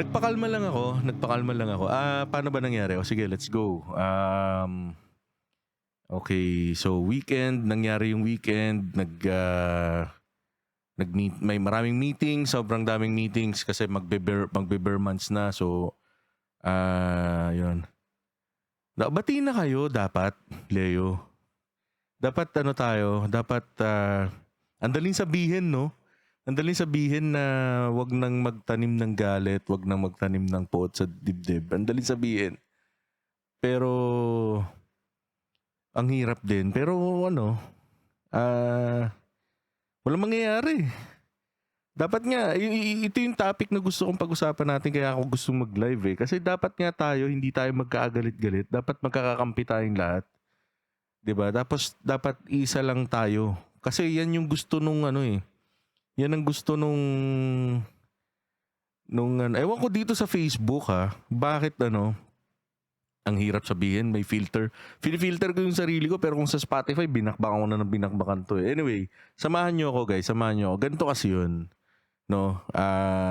Nagpakalma lang ako. Paano ba nangyari? O sige, let's go. Okay, so nangyari yung weekend, may maraming meetings, sobrang daming meetings kasi magbe-bare months na. So, yun. Bati na kayo dapat, Leo. Dapat andaling sabihin, no? Andaling sabihin na wag nang magtanim ng galit, wag nang magtanim ng poot sa dibdib. Andaling sabihin. Pero ang hirap din. Pero walang mangyayari. Dapat nga, ito yung topic na gusto kong pag-usapan natin kaya ako gustong mag-live eh. Kasi dapat nga tayo, hindi tayo magkaagalit-galit. Dapat magkakakampi tayong lahat. 'Di ba? Tapos dapat isa lang tayo. Kasi yan yung gusto nung yan ang gusto ewan ko dito sa Facebook ha. Bakit ang hirap sabihin, may filter. Filter ko yung sarili ko pero kung sa Spotify, binakbakan ko na ng binakbakan to eh. Anyway, samahan nyo ako guys, samahan nyo ako. Ganito kasi yun. No?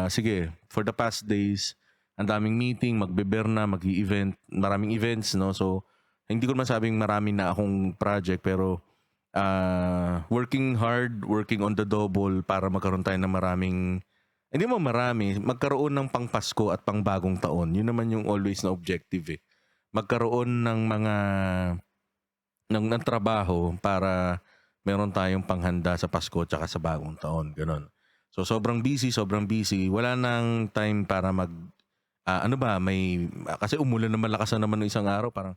Sige, for the past days, ang daming meeting, magbe-bear na, mag-i-event, maraming events, no? So, hindi ko masabing marami na akong project pero working hard, working on the double para magkaroon tayo ng maraming, hindi mo marami, magkaroon ng pang Pasko at pang bagong taon. Yun naman yung always na objective eh. Magkaroon ng ng trabaho para meron tayong panghanda sa Pasko tsaka sa bagong taon, ganun. So sobrang busy. Wala nang time para kasi umulan na malakas na naman ng isang araw, parang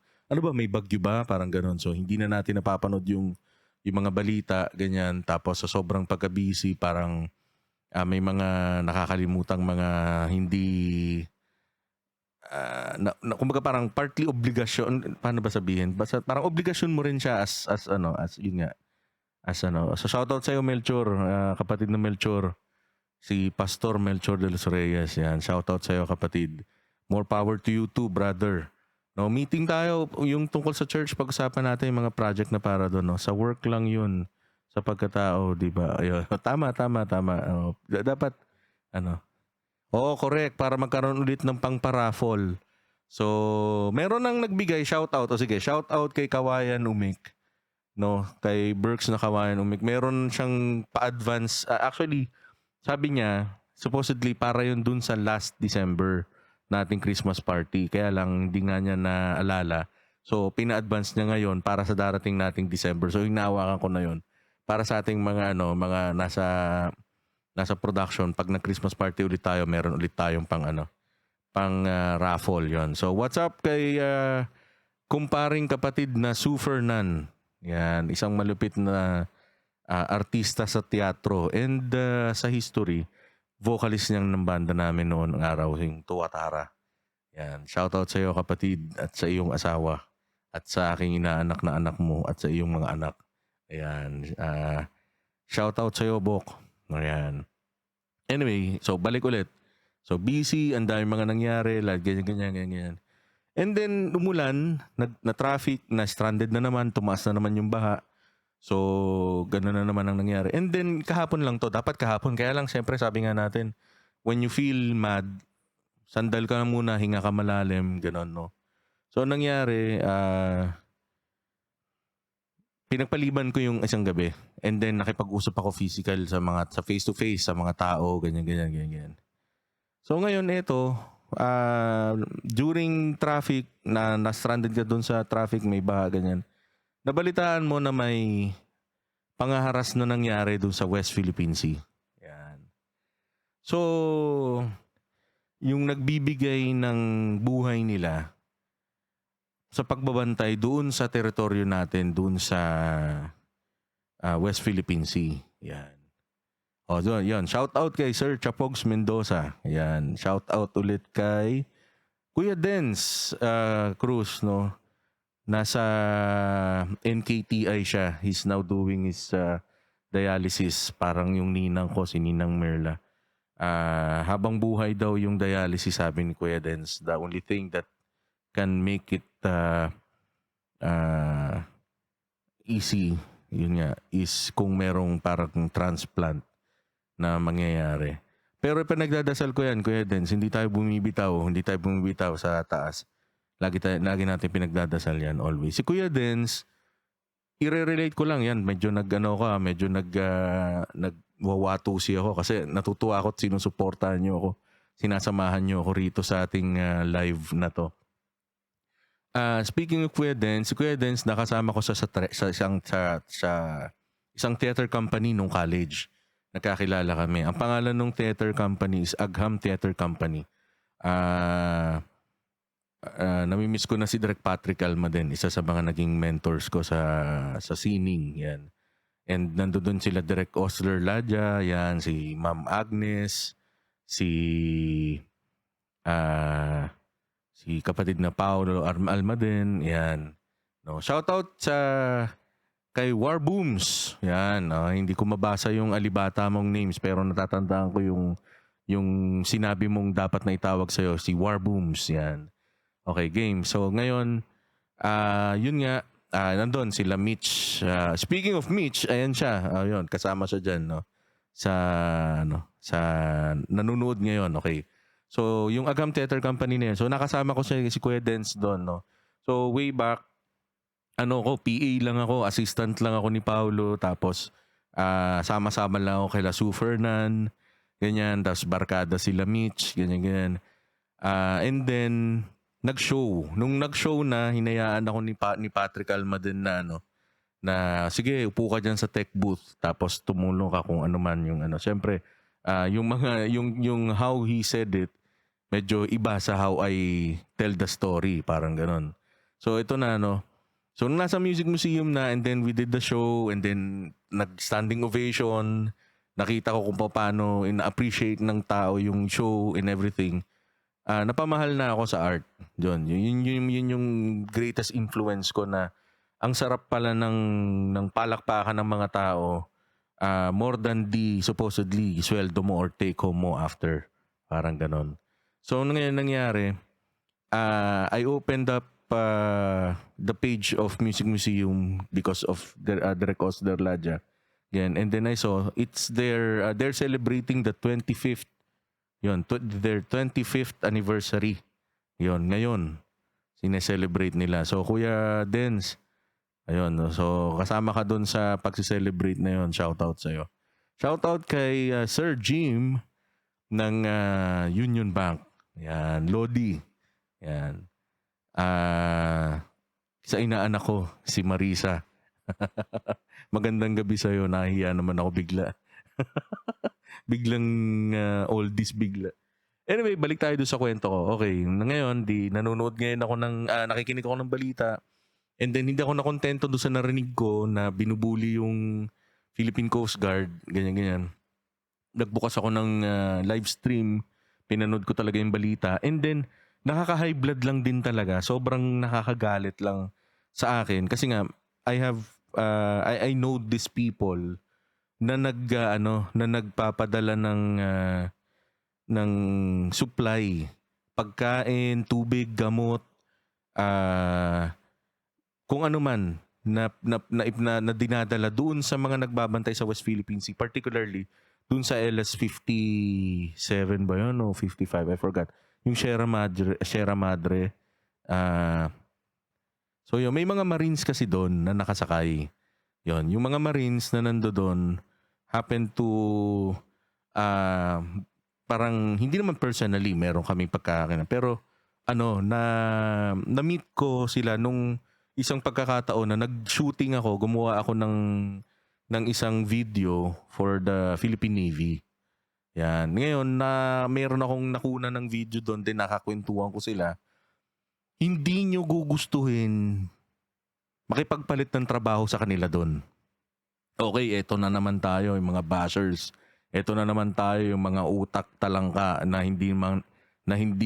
may bagyo ba? Parang ganun. So hindi na natin napapanood yung mga balita, ganyan. Tapos sa sobrang pagka-busy, parang may mga nakakalimutang mga hindi kumbaga parang partly obligasyon, paano ba sabihin? Basta parang obligasyon mo rin siya as yun nga. So shoutout sa iyo Melchor, kapatid na Melchor. Si Pastor Melchor de los Reyes, yan. Shoutout sa iyo kapatid. More power to you too, brother. No, meeting tayo yung tungkol sa church, pag-usapan natin yung mga project na para doon, no. Sa work lang 'yun, sa pagkatao, 'di ba? Ayun. Tama. Dapat Oo, correct. Para magkaroon ulit ng pang-paraffol. So, meron nang nagbigay shoutout. O sige, shoutout kay Kawayan Umik. No, kay Berks na Kawayan Umik. Meron siyang pa-advance. Actually, sabi niya, supposedly para yun dun sa last December nating Christmas party. Kaya lang, hindi nga niya naalala. So, pina-advance niya ngayon para sa darating nating December. So, hinawakan ko na yun. Para sa ating mga nasa production, pag nag-Christmas party ulit tayo, meron ulit tayong pang raffle yon. So what's up kay kumparing kapatid na Sue Fernan. Yan, isang malupit na artista sa teatro and sa history, vocalist niyang ng banda namin noon ang araw, yung Tuatara. Yan, shoutout sa iyo kapatid at sa iyong asawa at sa aking inaanak na anak mo at sa iyong mga anak. Ayan, shoutout sa iyo Bok. Ayan. Anyway, so balik ulit. So busy, ang dami mga nangyari, ganyan. And then umulan, na-traffic, na-stranded na naman, tumaas na naman yung baha. So gano'n na naman ang nangyari. And then kahapon lang to, dapat kahapon. Kaya lang siyempre sabi nga natin, when you feel mad, sandal ka na muna, hinga ka malalim, gano'n no. So nangyari, pinagpaliban ko yung isang gabi and then nakipag-usap ako physical sa face to face sa mga tao, ganyan. So ngayon ito, during traffic na stranded ka doon sa traffic, may baha, ganyan. Nabalitaan mo na may pangaharas na nangyari doon sa West Philippine Sea. Yan. So yung nagbibigay ng buhay nila sa pagbabantay doon sa teritoryo natin, doon sa West Philippine Sea. Yan. O, doon, yun. Shout out kay Sir Chapogs Mendoza. Yan. Shout out ulit kay Kuya Dens Cruz, no? Nasa NKTI siya. He's now doing his dialysis. Parang yung ninang ko, si Ninang Merla. Habang buhay daw yung dialysis, sabi ni Kuya Dens. The only thing that can make it easy, yun nga, is kung merong parang transplant na mangyayari. Pero pinagdadasal ko yan, Kuya Dens, hindi tayo bumibitaw sa taas. Lagi natin pinagdadasal yan always. Si Kuya Dens, i-relate ko lang yan. Medyo nagwawatusi ako kasi natutuwa ako at sinusuportahan nyo ako. Sinasamahan nyo ako rito sa ating live na to. Speaking of Kuya Dens, si Kuya Dens nakasama ko sa isang theater company nung college. Nagkakilala kami. Ang pangalan ng theater company is Agham Theater Company. Namimiss ko na si Direk Patrick Alma din. Isa sa mga naging mentors ko sa sining. Yan. And nandoon sila Direk Osler Ladja, yan, si Ma'am Agnes, si kapatid na Paolo Alma din, yan. No, shoutout kay Warbooms. Yan, hindi ko mabasa yung alibata mong names pero natatandaan ko yung sinabi mong dapat na itawag sa'yo, si Warbooms. Yan. Okay, game. So ngayon, yun nga, nandun sila Mitch. Speaking of Mitch, ayan siya. Yun, kasama siya dyan, no? Sa nanonood ngayon, okay. So, yung Agham Theater Company na yun. So, nakasama ko si Kuya Dens doon, no? So, way back, PA lang ako, assistant lang ako ni Paulo, tapos sama-sama lang ako kay Su Fernan, ganyan, tapos barkada sila Mitch, ganyan. And then, nag-show. Nung nag-show na, hinayaan ako ni Patrick Alma din na sige, upo ka dyan sa tech booth, tapos tumulong ka kung ano man yung Siyempre, yung how he said it, medyo iba sa how I tell the story, parang ganon. So, ito na, So, nung nasa Music Museum na, and then we did the show, and then nag-standing ovation, nakita ko kung paano ina-appreciate ng tao yung show and everything. Napamahal na ako sa art. Yun yung greatest influence ko na ang sarap pala ng palakpakan ng mga tao more than the supposedly sweldo mo or take home mo after. Parang ganon. So, ngayon nangyari, I opened up the page of Music Museum because of Direk Osler Ladja. Again, and then I saw it's they're celebrating the 25th their 25th anniversary. Ngayon sine-celebrate nila. So Kuya Dens, ayun, so kasama ka doon sa pagse-celebrate na yon. Shoutout sa iyo. Shoutout kay Sir Jim ng Union Bank. Yan, Lodi. Yan. Sa inaanak ko, si Marisa. Magandang gabi sa'yo. Nahiya naman ako bigla. Biglang oldies bigla. Anyway, balik tayo doon sa kwento ko. Okay, ngayon, nanonood ngayon ako nakikinig ako ng balita. And then, hindi ako nakontento doon sa narinig ko na binubuli yung Philippine Coast Guard. Ganyan. Nagbukas ako ng live stream. Pinanood ko talaga yung balita. And then, nakaka-high blood lang din talaga. Sobrang nakakagalit lang sa akin. Kasi nga, I know these people na nagpapadala ng supply, pagkain, tubig, gamot, kung ano man na dinadala doon sa mga nagbabantay sa West Philippine Sea, particularly doon sa LS-57 ba yun o 55, I forgot. Yung Sierra Madre. So yun, may mga Marines kasi doon na nakasakay. Yun, yung mga Marines na nandoon happen to parang hindi naman personally meron kaming pagkakakinan, pero na-meet ko sila nung isang pagkakataon na nag-shooting ako, gumawa ako ng isang video for the Philippine Navy. Yan. Ngayon na meron akong nakuna ng video doon, din nakakwentuhan ko sila. Hindi nyo gugustuhin makipagpalit ng trabaho sa kanila doon. Okay, eto na naman tayo, yung mga bashers. Eto na naman tayo, yung mga utak talangka na hindi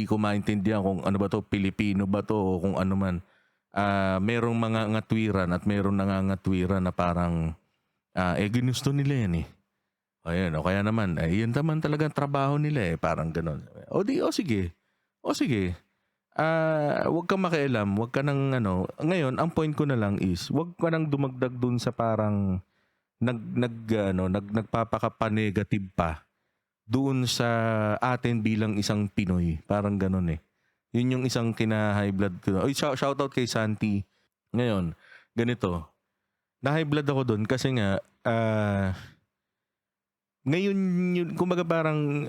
ko maintindihan kung ano ba to, Pilipino ba to, o kung ano man. Merong mga ngatwiran at merong nangangatwiran na parang ginusto nila yan eh. Ayun, o kaya naman, yun naman talaga ang trabaho nila eh, parang gano'n. Sige. Huwag kang makialam, huwag ka nang Ngayon, ang point ko na lang is, huwag ka nang dumagdag dun sa parang nagpapakapanegative pa doon sa atin bilang isang Pinoy. Parang ganun eh. Yun yung isang kina-high blood ko. Oy, shoutout kay Santi. Ngayon, ganito. Na-high blood ako doon kasi nga, ngayon, kumbaga parang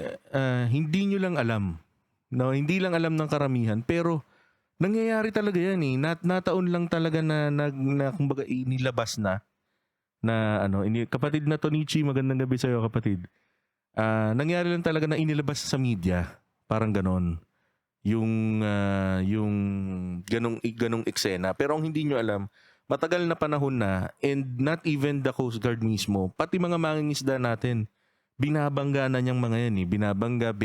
hindi nyo lang alam. No, hindi lang alam ng karamihan. Pero, nangyayari talaga yan eh. Nataon lang talaga na kumbaga inilabas na kapatid na Tonichi, magandang gabi sa'yo kapatid. Nangyari lang talaga na inilabas sa media. Parang ganon. Yung ganong eksena. Pero ang hindi nyo alam, matagal na panahon na and not even the Coast Guard mismo, pati mga mangingisda natin, binabangga na niyang mga yan eh. Binabangga,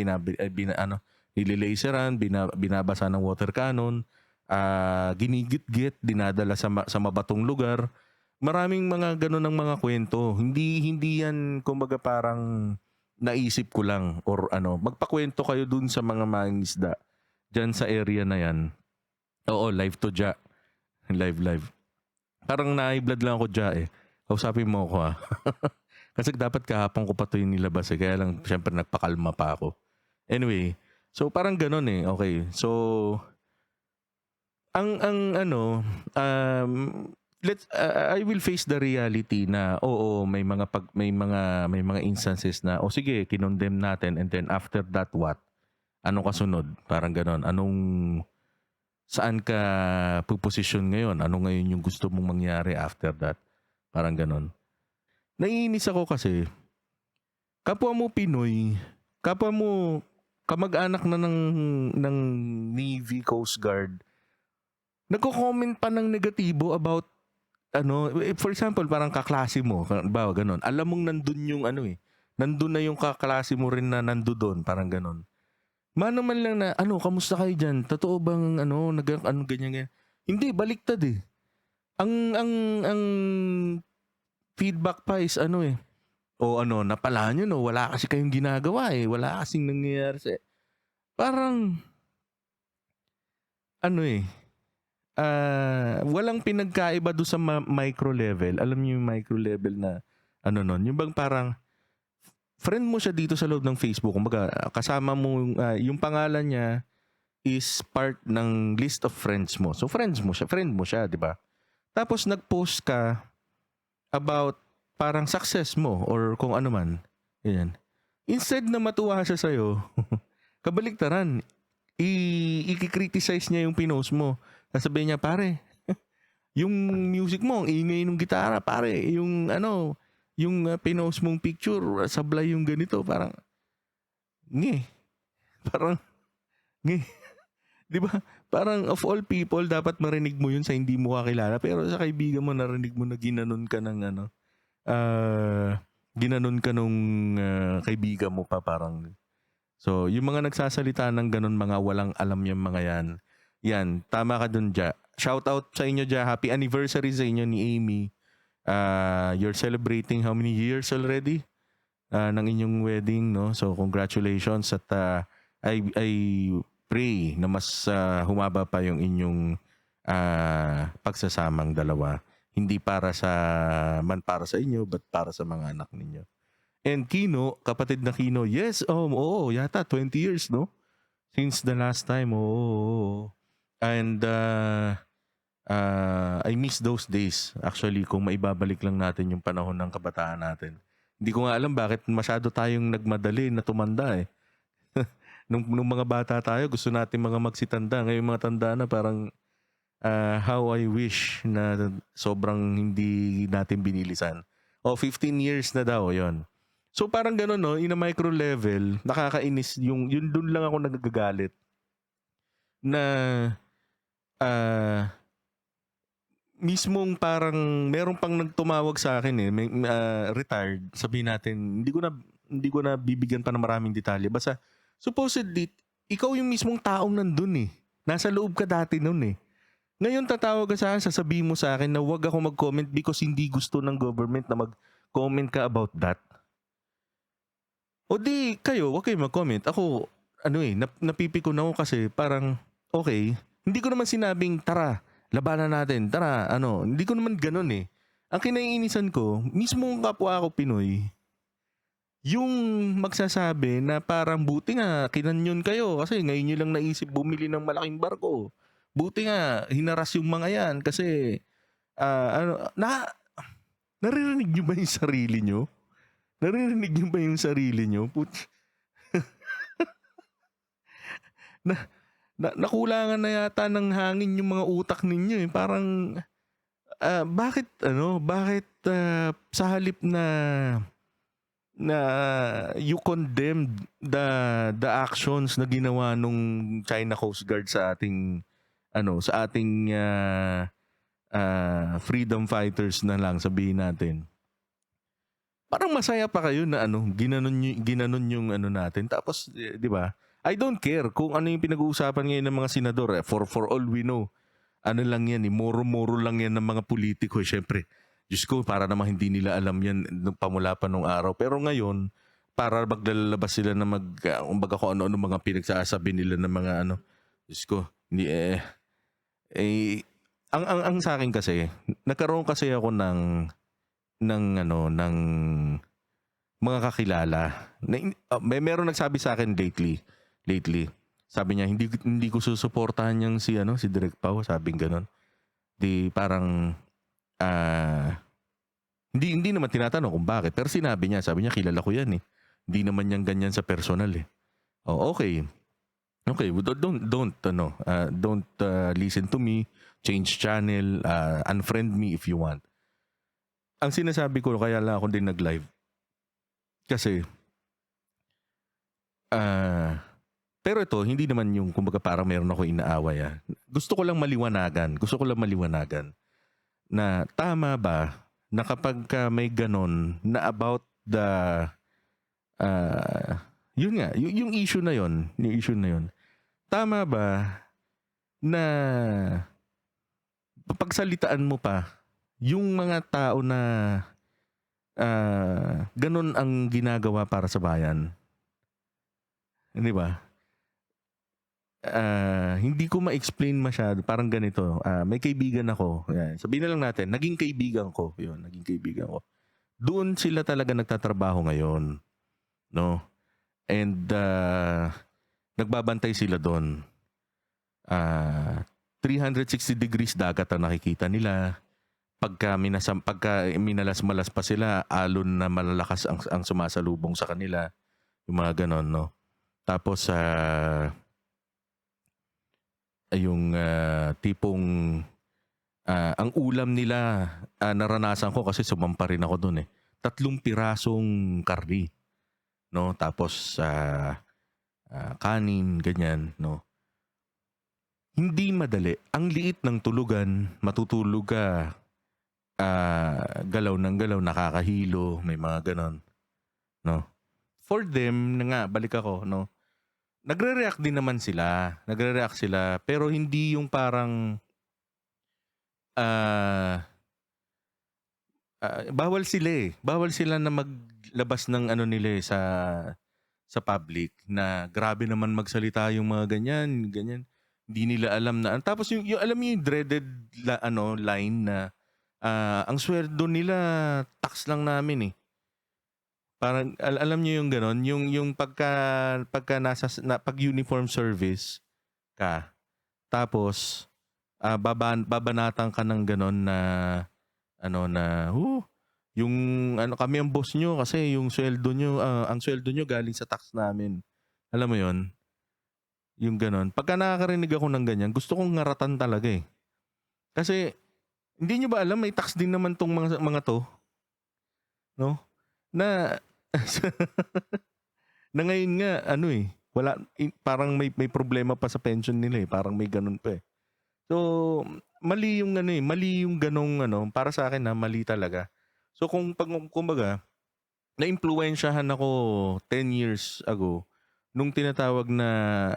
nililaseran, binabasa ng water cannon, ginigit-git, dinadala sa mabatong lugar. Maraming mga ganun ng mga kwento. Hindi yan kumbaga parang naisip ko lang or magpakwento kayo dun sa mga mangingisda dyan sa area na yan. Oo, live to Ja. Live. Parang na-blood lang ako Ja eh. Kausapin mo ako ah. Kasi dapat kahapon ko pa ito yung nilabas eh. Kaya lang syempre nagpakalma pa ako. Anyway, so parang ganun eh. Okay. So, I will face the reality na may mga instances na sige, kinondemn natin and then after that what? Ano kasunod? Parang ganon. Saan ka puposisyon ngayon? Ano ngayon yung gusto mong mangyari after that? Parang ganon. Naiinis ako kasi kapwa mo Pinoy, kapwa mo kamag-anak na ng Navy, Coast Guard, nagko-comment pa ng negatibo about for example, parang kaklase mo, ba ganon. Alam mong nandun yung nandun na yung kaklase mo rin na nandoon, parang ganon. Mano man lang na, kamusta kayo dyan? Totoo bang, ganyan. Hindi, baliktad eh. Ang feedback pa is napala nyo, no? Wala kasi kayong ginagawa eh. Wala kasing nangyayari sa... Parang, walang pinagkaiba doon sa micro level. Alam niyo yung micro level na, yung bang parang, friend mo siya dito sa loob ng Facebook. Kumbaga, kasama mo, yung pangalan niya is part ng list of friends mo. So, friend mo siya, di ba? Tapos, nag-post ka about parang success mo or kung ano man. Yan. Instead na matuwa siya sa'yo, kabaliktaran, i-criticize niya yung pinost mo. Sasabihin niya, pare, yung music mo, ang ingay ng gitara, pare, yung pinost mong picture, sablay yung ganito, parang, parang, di ba? Parang of all people, dapat marinig mo yun sa hindi mo kakilala, pero sa kaibigan mo, narinig mo na ginanon ka ng ginanon ka nung kaibigan mo pa, parang, so, yung mga nagsasalita ng ganon, mga walang alam yung mga yan, tama ka dun, Ja. Shout out sa inyo, Ja. Happy anniversary sa inyo ni Amy. You're celebrating how many years already ng inyong wedding, no? So, congratulations at I pray na mas humaba pa yung inyong pagsasamang dalawa. Hindi para sa inyo, but para sa mga anak ninyo. And Kino, kapatid na Kino, yes, yata 20 years, no? Since the last time, And I miss those days. Actually, kung maibabalik lang natin yung panahon ng kabataan natin. Hindi ko nga alam bakit masyado tayong nagmadali na tumanda eh. nung mga bata tayo, gusto natin mga magsitanda. Ngayon mga tanda na parang how I wish na sobrang hindi natin binilisan. 15 years na daw, yon. So parang gano'n, no? In a micro level, nakakainis. Yun dun lang ako nagagalit. Na mismong parang meron pang nagtumawag sa akin eh, retired, sabihin natin, hindi ko na bibigyan pa ng maraming detalye. Basta supposedly ikaw yung mismong taong nandun eh. Nasa loob ka dati nun eh. Ngayon tatawag ka sa akin, sasabihin mo sa akin na wag ako mag-comment because hindi gusto ng government na mag-comment ka about that. O di kayo, wag kayo mag-comment. Ako, napipikon ako kasi parang, okay, hindi ko naman sinabing, tara, labanan natin, tara, hindi ko naman ganun eh. Ang kinaiinisan ko, mismo kapwa ako Pinoy, yung magsasabi na parang buti nga kinanyon kayo kasi ngayon niyo lang naisip bumili ng malaking barko. Buti nga hinaras yung mga yan kasi ano naririnig niyo ba yung sarili niyo? Naririnig niyo ba yung sarili niyo? Na, nakulangan na yata ng hangin yung mga utak ninyo eh. Parang bakit sa halip na you condemned the actions na ginawa nung China Coast Guard sa ating freedom fighters na lang sabihin natin. Parang masaya pa kayo na ginanon yung natin. Tapos 'di ba? I don't care kung ano yung pinag-uusapan ngayon ng mga senador for all we know. Ano lang yan, moro-moro lang yan ng mga politiko. Siyempre, Diyos ko, para naman hindi nila alam yan pamula pa nung araw. Pero ngayon, para maglalabas sila na kumbaga kung ano-ano mga pinagsasabi nila ng mga Diyos ko, hindi ang sa akin kasi, nagkaroon kasi ako ng mga kakilala. Meron nagsabi sa akin lately. Sabi niya, hindi ko susuportahan yung si Direk Pao, sabing gano'n. Di parang hindi naman tinatanong kung bakit, pero sabi niya kilala ko yan eh. Hindi naman yan ganyan sa personal eh. Oh, okay. Okay, don't listen to me, change channel, unfriend me if you want. Ang sinasabi ko kaya lang ako din nag-live kasi pero ito, hindi naman yung kumbaga parang meron ako inaaway. Gusto ko lang maliwanagan na tama ba na kapag may ganon na about yun nga, yung issue na yun, tama ba na pagsalitaan mo pa yung mga tao na ganon ang ginagawa para sa bayan? Di ba? Hindi ko ma-explain masyado. Parang ganito. May kaibigan ako. Yan. Sabihin na lang natin, naging kaibigan ko. Doon sila talaga nagtatrabaho ngayon. No? And nagbabantay sila doon. 360 degrees dagat ang nakikita nila. Pagka minalas-malas pa sila, alon na malalakas ang sumasalubong sa kanila. Yung mga ganon, no? Tapos yung tipong ang ulam nila, naranasan ko kasi sumampa rin ako doon eh. 3 pirasong karni, no? Tapos kanin, ganyan, no? Hindi madali. Ang liit ng tulugan, matutulog ka, galaw ng galaw, nakakahilo, may mga ganon, no? For them, balik ako, no? Nagre-react din naman sila. Pero hindi yung parang bawal sila eh. Bawal sila na maglabas ng nila sa public na grabe naman magsalita yung mga ganyan. Hindi nila alam na. Tapos yung alam niyo yung dreaded line na ang sweldo nila tax lang namin eh. Parang alam niyo yung ganon, yung pagka pag uniform service ka, tapos babanatan ka ng ganon na yung kami ang boss nyo kasi yung sweldo nyo, ang sweldo nyo galing sa tax namin. Alam mo yon, yung ganon. Pagka nakakarinig ako ng ganyan, gusto kong ngaratan talaga eh. Kasi hindi nyo ba alam may tax din naman tong mga to, no? Na na ngayon nga wala, parang may problema pa sa pension nila eh, parang may ganun pa eh. So mali yung mali yung ganong para sa akin mali talaga. So kumbaga na-impluwensyahan ako 10 years ago nung tinatawag na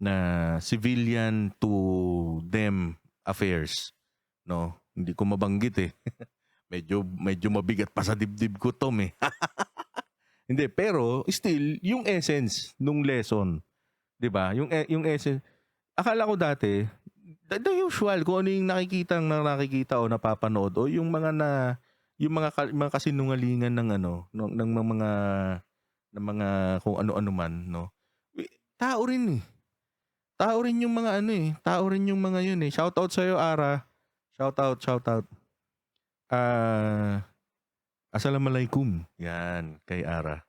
na civilian to them affairs, no? Hindi ko mabanggit eh. Medyo mabigat pa sa dibdib ko, Tom eh. Hindi, pero still yung essence nung lesson, 'di ba? Yung essence. Akala ko dati the usual kung ano yung nakikita o napapanood o yung mga yung mga kasinungalingan ng ano, ng mga kung ano-ano man, 'no? Tao rin, eh. Tao rin yung mga ano, eh, tao rin yung mga yun, eh. Shoutout sa'yo, Ara. Shoutout, shoutout. Ah, assalamualaikum, 'yan, kay Ara.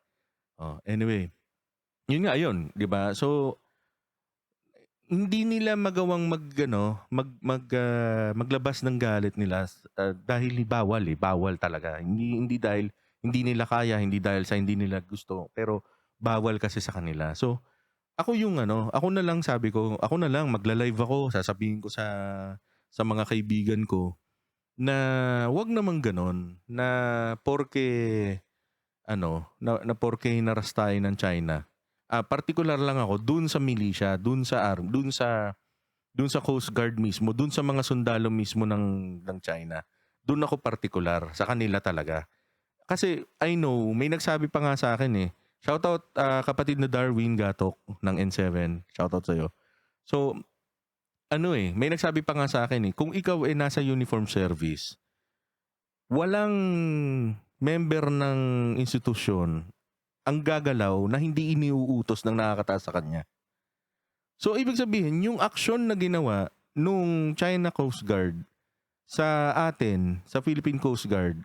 Oh, anyway, yun nga yun, 'di ba? So, hindi nila magawang maglabas ng galit nila dahil bawal, eh, bawal talaga. Hindi dahil hindi nila kaya, hindi dahil sa hindi nila gusto, pero bawal kasi sa kanila. So, ako yung ano, ako na lang sabi ko, ako na lang magla-live ako, sasabihin ko sa mga kaibigan ko na 'wag namang gano'n, na porke ano, na porke hinaras tayo ng China. Partikular lang ako dun sa militia, dun sa Coast Guard mismo, dun sa mga sundalo mismo ng China. Dun ako partikular, sa kanila talaga. Kasi I know, may nagsabi pa nga sa akin, eh. Shoutout, kapatid na Darwin Gatok ng N7. Shoutout sa'yo. So, ano, eh, may nagsabi pa nga sa akin, eh, kung ikaw ay nasa uniform service, walang member ng institusyon ang gagalaw na hindi iniuutos ng nakakataas sa kanya. So, ibig sabihin, yung aksyon na ginawa nung China Coast Guard sa atin, sa Philippine Coast Guard,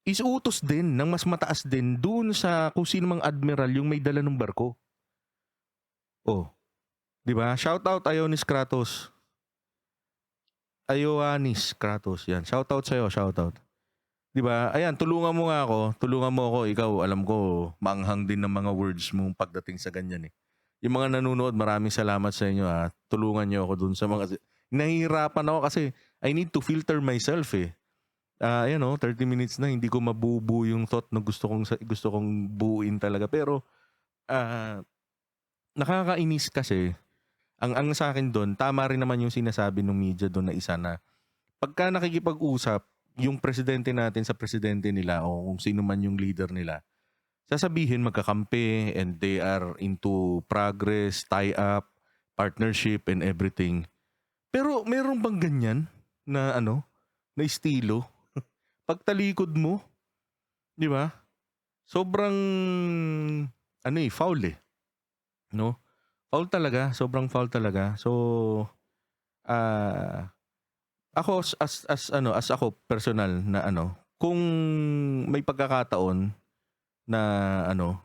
is utos din ng mas mataas din dun sa kung sino mang admiral yung may dala ng barko. Oh, 'di ba? Shout out Ioannis Kratos. Ioannis Kratos, yan. Shout out sa'yo, shout out. 'Di ba? Ayan, tulungan mo nga ako, tulungan mo ako. Ikaw, alam ko, manghang din ng mga words mo pagdating sa ganyan, eh. Yung mga nanonood, maraming salamat sa inyo, ha. Tulungan niyo ako dun sa mga nahihirapan ako kasi I need to filter myself, eh. Ayan, oh, 30 minutes na hindi ko mabubuo yung thought na gusto kong buuin talaga. Pero nakakainis kasi ang sa akin doon, tama rin naman yung sinasabi ng media doon na isa na pagka nakikipag-usap yung presidente natin sa presidente nila o kung sino man yung leader nila, sasabihin magkakampi and they are into progress, tie-up, partnership and everything. Pero meron bang ganyan na ano, na estilo? Pagtalikod mo, 'di ba? Sobrang ano, eh, foul, eh, 'no? Foul talaga, sobrang foul talaga. So, ah, ako as ako personal na ano, kung may pagkakataon na ano,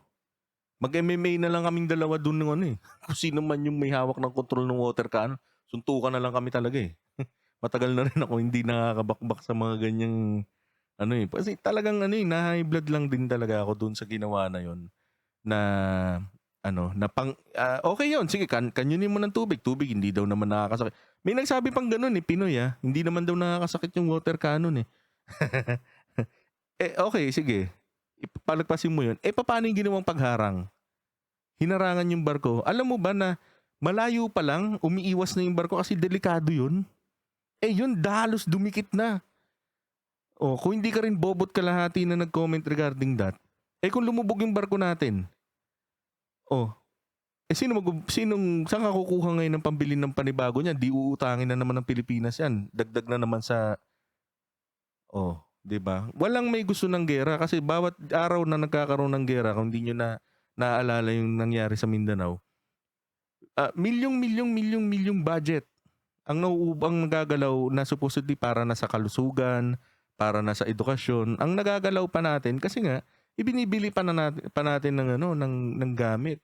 mag-MMA na lang kaming dalawa dun ng ano, eh, kung sino man yung may hawak ng kontrol ng water cannon, suntukan na lang kami talaga, eh. Matagal na rin ako hindi nakakabakbak sa mga ganyang ano, eh, kasi talagang ano, eh, na-high blood lang din talaga ako dun sa ginawa na yun na ano, na okey yun, sige kanyunin mo ng tubig, hindi daw naman nakakasakit. May nagsabi pang gano'n, eh, Pinoy, hindi naman daw nakakasakit yung water cannon, eh. Okey sige, palagpasin mo yun. Papaano yung ginawang pagharang? Hinarangan yung barko. Alam mo ba na malayo pa lang umiiwas na yung barko kasi delikado yun? Yun halos dumikit na. Kung hindi ka rin bobot kalahati na nag-comment regarding that, kung lumubog yung barko natin, oh, saan ka kukuha ngayon ng pambili ng panibago niyan? Di uutangin na naman ng Pilipinas yan. Dagdag na naman sa, 'di ba? Walang may gusto ng giyera kasi bawat araw na nagkakaroon ng giyera, kung hindi nyo na naaalala yung nangyari sa Mindanao, milyong budget ang nagagalaw na supposedly para na sa kalusugan, para na sa edukasyon, ang nagagalaw pa natin kasi nga ibinibili pa natin ng ano ng gamit.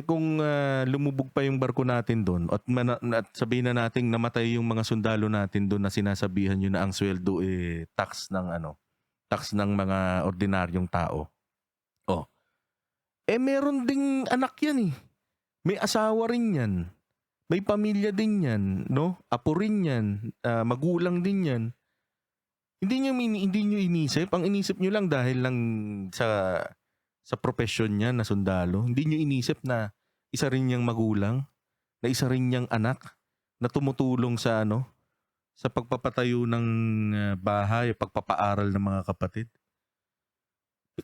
Kung lumubog pa yung barko natin doon at sabihin na nating namatay yung mga sundalo natin doon na sinasabihan yun na ang sweldo tax ng mga ordinaryong tao. Meron ding anak yan, eh. May asawa rin yan. May pamilya din yan, no? Apo rin yan, magulang din yan. Hindi nyo inisip, ang inisip nyo lang dahil lang sa profesyon niya na sundalo, hindi nyo inisip na isa rin niyang magulang, na isa rin niyang anak, na tumutulong sa sa pagpapatayo ng bahay, pagpapaaral ng mga kapatid.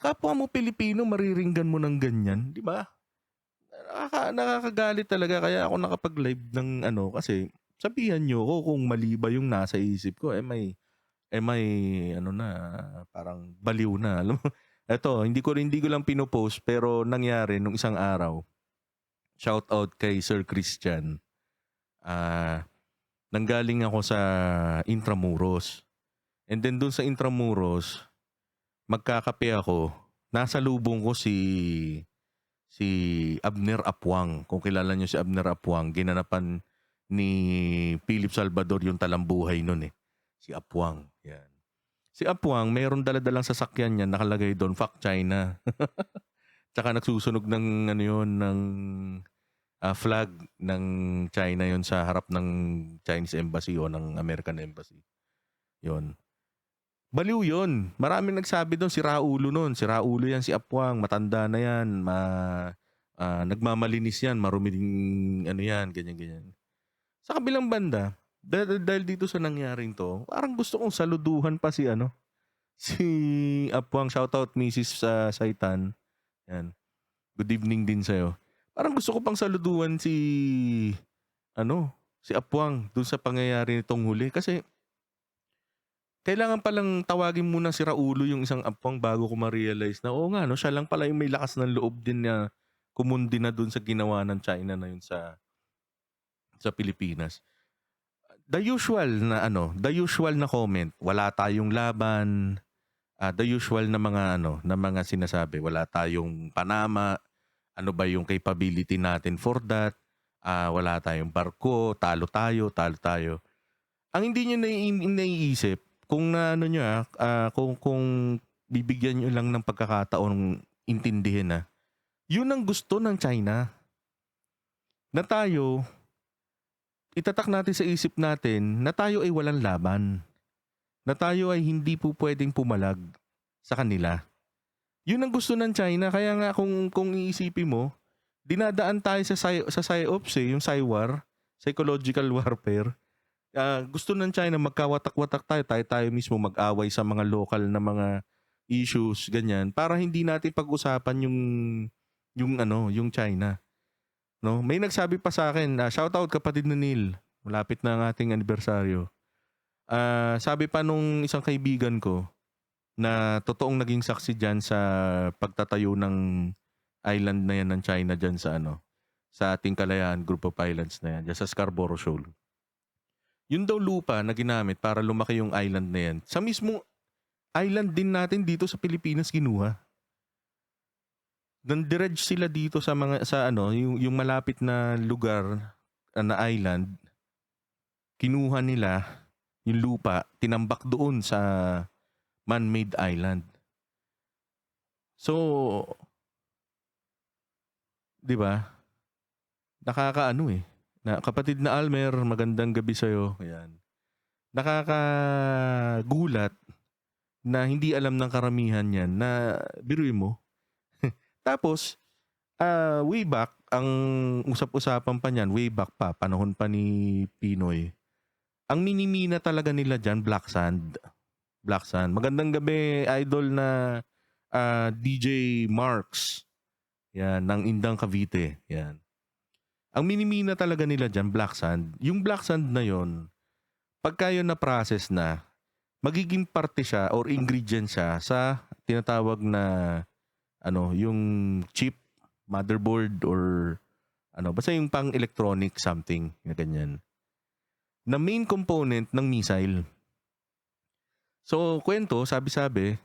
Kapwa mo Pilipino, mariringgan mo ng ganyan, di ba? Nakakagalit talaga kaya ako nakapag-live ng kasi sabihan niyo ako kung mali ba yung nasa isip ko, may may ano na, parang baliw na. Alam mo, eto, hindi ko lang pinopost pero nangyari nung isang araw. Shout out kay Sir Christian. Ah, nanggaling ako sa Intramuros. And then dun sa Intramuros, magkakape ako. Nasa lubong ko si Abner Apuang. Kung kilala niyo si Abner Apuang, ginanapan ni Philip Salvador yung talambuhay nun eh. Si Apuang. Yan. Si Apuang, mayroon daladalang sasakyan niya nakalagay doon, fuck China. Tsaka nagsusunog ng ano yun, ng flag ng China yun sa harap ng Chinese Embassy o ng American Embassy. Yun. Baliw yun. Maraming nagsabi doon, si Raulo nun. Si Raulo yan, si Apuang, matanda na yan, nagmamalinis yan, maruming ano yan, ganyan-ganyan. Sa kabilang banda, dahil dito sa nangyaring to, parang gusto kong saluduhan pa si si Apuang. Shoutout Mrs. Saitan. Yan. Good evening din sa'yo. Parang gusto ko pang saluduhan si Apuang dun sa pangyayari nitong huli. Kasi kailangan palang tawagin muna si Raulo yung isang Apuang bago ko ma-realize na oo nga, no, siya lang pala yung may lakas ng loob din na kumundi na dun sa ginawa ng China na yun sa Pilipinas. The usual na comment, wala tayong laban, the usual na mga sinasabi, wala tayong panama, ano ba yung capability natin for that, wala tayong barko, talo tayo. Ang hindi nyo naiisip, kung kung bibigyan nyo lang ng pagkakataon intindihin yun ang gusto ng China. Na tayo, itatak natin sa isip natin na tayo ay walang laban. Na tayo ay hindi po pwedeng pumalag sa kanila. Yun ang gusto ng China. Kaya nga kung iisipin mo, dinadaan tayo sa PSYOPs yung PSYWAR, psychological warfare. Gusto ng China magkawatak-watak tayo mismo mag-away sa mga local na mga issues, ganyan, para hindi natin pag-usapan yung China. No? May nagsabi pa sa akin, shoutout kapatid na Neil, malapit na ang ating anibersaryo. Sabi pa nung isang kaibigan ko na totoong naging saksi dyan sa pagtatayo ng island na yan ng China dyan sa ating Kalayaan Group of Islands na yan, dyan sa Scarborough Shoal. Yun daw lupa na ginamit para lumaki yung island na yan. Sa mismong island din natin dito sa Pilipinas ginuha. Nandiredge sila dito yung malapit na lugar na island. Kinuha nila yung lupa, tinambak doon sa man-made island. So, 'di ba? Nakakaano kapatid na Almer, magandang gabi sa'yo. Ayan. Nakakagulat na hindi alam ng karamihan yan na biruin mo. Tapos, way back, ang usap-usapan pa niyan, way back pa, panahon pa ni Pinoy, ang minimina talaga nila dyan, black sand. Black sand. Magandang gabi, idol na DJ Marks. Yan, ng Indang Cavite. Yan. Ang minimina talaga nila dyan, black sand. Yung black sand na yon, pagka yun na-process na, magiging parte siya or ingredient siya sa tinatawag na yung chip, motherboard or basta yung pang electronic something na ganyan. Na main component ng missile. So, kwento, sabi-sabi,